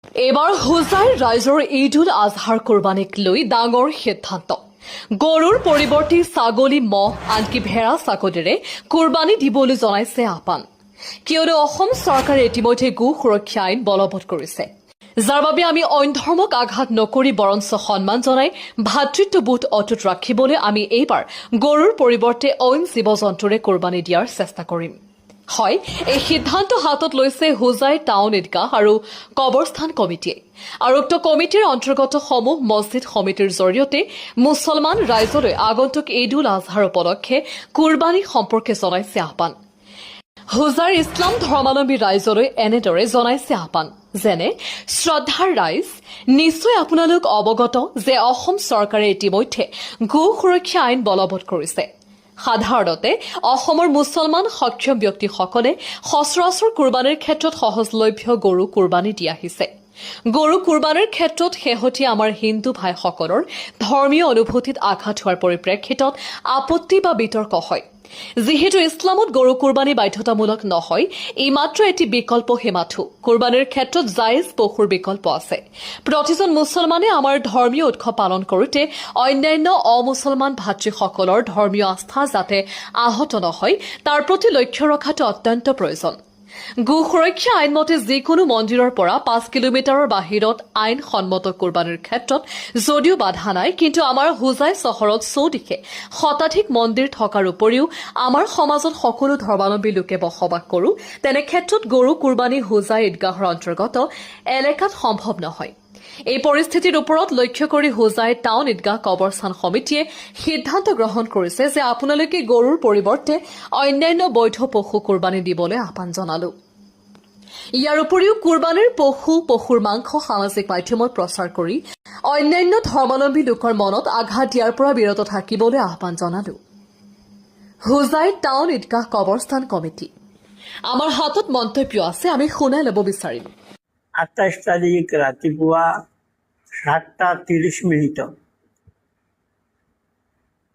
এইবাৰ হোজাইৰ ৰাইজৰ ঈদ উল আজহাৰ কোৰবানীক লৈ ডাঙৰ সিদ্ধান্ত। গৰুৰ পৰিৱৰ্তে ছাগলী, মহ, আনকি ভেড়া ছাগলীৰে কোৰবানী দিবলৈ জনাইছে আহ্বান। কিয়নো অসম চৰকাৰে ইতিমধ্যে গো সুৰক্ষা আইন বলবৎ কৰিছে, যাৰ বাবে আমি অইন ধৰ্মক আঘাত নকৰি বৰঞ্চ সন্মান জনাই ভাতৃত্ববোধ অটুট ৰাখিবলৈ আমি এইবাৰ গৰুৰ পৰিৱৰ্তে অইন জীৱ জন্তুৰে কোৰবানী দিয়াৰ চেষ্টা কৰিম। হয়, এই সিদ্ধান্ত হাতত লৈছে হোজাই টাউন ঈদগাহ আৰু কবৰস্থান কমিটিয়ে। আৰু উক্ত কমিটিৰ অন্তৰ্গত সমূহ মছজিদ সমিতিৰ জৰিয়তে মুছলমান ৰাইজলৈ আগন্তুক ঈদ উল আজহাৰ উপলক্ষে কোৰবানী সম্পৰ্কে জনাইছে আহ্বান। হোজাৰ ইছলাম ধৰ্মাৱলম্বী ৰাইজলৈ এনেদৰে জনাইছে আহ্বান যেনে, শ্ৰদ্ধাৰ ৰাইজ, নিশ্চয় আপোনালোক অৱগত যে অসম চৰকাৰে ইতিমধ্যে গো সুৰক্ষা আইন বলবৎ কৰিছে। সাধাৰণতে অসমৰ মুছলমান সক্ষম ব্যক্তিসকলে সচৰাচৰ কোৰবানীৰ ক্ষেত্ৰত সহজলভ্য গৰু কোৰবানী দি আহিছে। গৰু কোৰবানীৰ ক্ষেত্ৰত শেহতীয়া আমাৰ হিন্দু ভাইসকলৰ ধৰ্মীয় অনুভূতিত আঘাত হোৱাৰ পৰিপ্ৰেক্ষিতত আপত্তি বা বিতৰ্ক হয়। যিহেতু ইছলামত গৰু কোৰবানী বাধ্যতামূলক নহয়, ই মাত্ৰ এটি বিকল্পহে মাথো। কোৰবানীৰ ক্ষেত্ৰত জায়েজ পশুৰ বিকল্প আছে। প্ৰতিজন মুছলমানে আমাৰ ধৰ্মীয় উৎসৱ পালন কৰোঁতে অন্যান্য অমুছলমান ভাতৃসকলৰ ধৰ্মীয় আস্থা যাতে আহত নহয়, তাৰ প্ৰতি লক্ষ্য ৰখাটো অত্যন্ত প্ৰয়োজন। গো সুৰক্ষা আইনমতে যিকোনো মন্দিৰৰ পৰা 5 কিলোমিটাৰৰ বাহিৰত আইনসন্মত কোৰবানীৰ ক্ষেত্ৰত যদিও বাধা নাই, কিন্তু আমাৰ হোজাই চহৰত চৌদিশে শতাধিক মন্দিৰ থকাৰ উপৰিও আমাৰ সমাজত সকলো ধৰ্মাৱলম্বী লোকে বসবাস কৰোঁ। তেনে ক্ষেত্ৰত গৰু কোৰবানী হোজাই ঈদগাহৰ অন্তৰ্গত এলেকাত সম্ভৱ নহয়। এই পৰিস্থিতিৰ ওপৰত লক্ষ্য কৰি হোজাই টাউন ঈদগাহ কবৰস্থান সমিতিয়ে সিদ্ধান্ত গ্ৰহণ কৰিছে যে আপোনালোকে গৰুৰ পৰিৱৰ্তে অন্যান্য বৈধ পশু কোৰবানী দিবলৈ আহ্বান জনালো। ইয়াৰ উপৰিও কোৰবানীৰ পশুৰ মাংস সামাজিক মাধ্যমত প্ৰচাৰ কৰি অন্যান্য ধৰ্মাৱলম্বী লোকৰ মনত আঘাত দিয়াৰ পৰা বিৰত থাকিবলৈ আহ্বান জনালো। হোজাই টাউন ঈদগাহ কবৰস্থান কমিটি। আমাৰ হাতত মন্তব্য আছে, আমি শুনাই ল'ব বিচাৰিম। 28 তাৰিখ ৰাতিপুৱা 7:30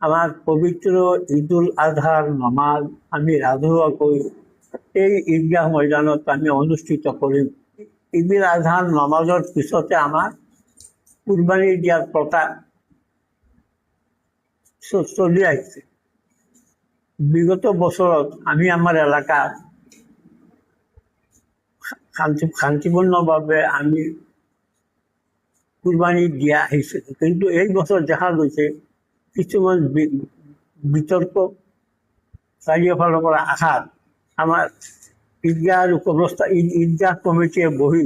আমাৰ পবিত্ৰ ঈদ উল আজহাৰ নমাজ আমি ৰাজহুৱাকৈ এই ঈদগাহ ময়দানত আমি অনুষ্ঠিত কৰিম। ঈদ উল আজহাৰ নমাজৰ পিছতে আমাৰ কুৰবানী দিয়াৰ প্ৰথা চলি আহিছে। বিগত বছৰত আমি আমাৰ এলেকাত শান্তিপূৰ্ণভাৱে আমি কুৰবানী দিয়া আহিছে, কিন্তু এই বছৰ দেখা গৈছে কিছুমান বিতৰ্ক চাৰিওফালৰ পৰা আঘাত। আমাৰ ঈদগাহ আৰু কবৰস্থান ঈদগাহ কমিটিয়ে বহি